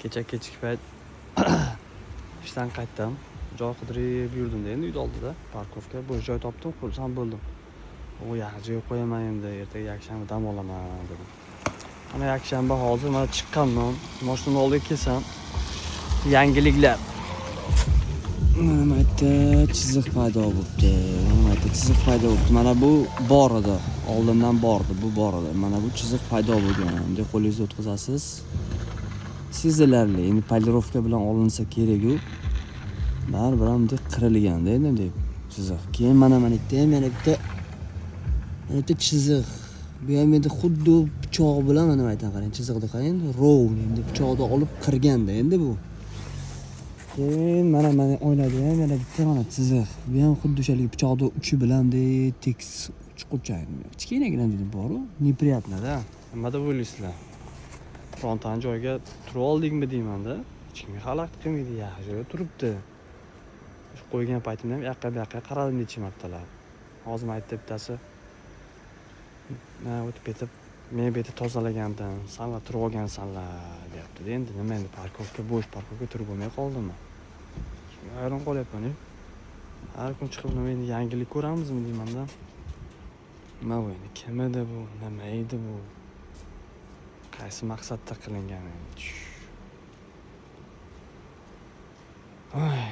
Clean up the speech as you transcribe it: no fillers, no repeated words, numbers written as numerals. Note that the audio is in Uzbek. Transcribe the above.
Kecha kechki payt ishdan qaytdim. Joy qidirib yurdim-da, endi uyda oldida parkovka bo'sh joy topdim, xursand bo'ldim. O yaxshi joy qo'yaman endi, ertaga yakshanba dam olaman dedim. Mana yakshanba hozir mana chiqqanman, mashinani oldiga kelsam, yangiliklar. Mana yerda chiziq paydo bo'libdi. Mana bu bor edi. Oldindan bordi, bu bor edi. Mana bu chiziq paydo bo'lgan. Endi qo'lingizga o'tkazasiz. Sezilarli. Endi polirovka bilan olinsa kerak-ku. Baribir ham deb qirilganda endi chiziq. Keyin mana yerda ham yana bitta chiziq. Bu ham endi xuddi pichoq bilan mana aytan qarang, chiziqni qarang, rovni endi pichoqni olib qirganda endi bu. Keyin mana oynada ham yana bitta mana chiziq. Bu ham xuddi o'shalik pichoqni uchi bilandek tekis chuqurcha. Kichkinagina dedi bor-ku, неприятно-da. Nima deb o'ylaysizlar? Frontan joyga turib oldingmi deyman-da. Hech kimga xalaqit qilmaydi, yaxshi joyda turibdi. Qo'ygan paytimda ham bu yoqqa qaradim necha martalab. Hozir aytdi bittasi. O'tib ketib, men bu yerda tozalagandim, sanlar turib olgansanlar, deyapti. Endi nima endi parkovka bo'sh, parkovka turib bo'lmay qoldimi? Hayron qolyapman-ku. Har kun chiqib nima endi yangilik ko'ramizmi deyman-da. Nima bu endi? Kim edi bu? Nima edi bu? Qaysi maqsadda qilingan endi? Ay.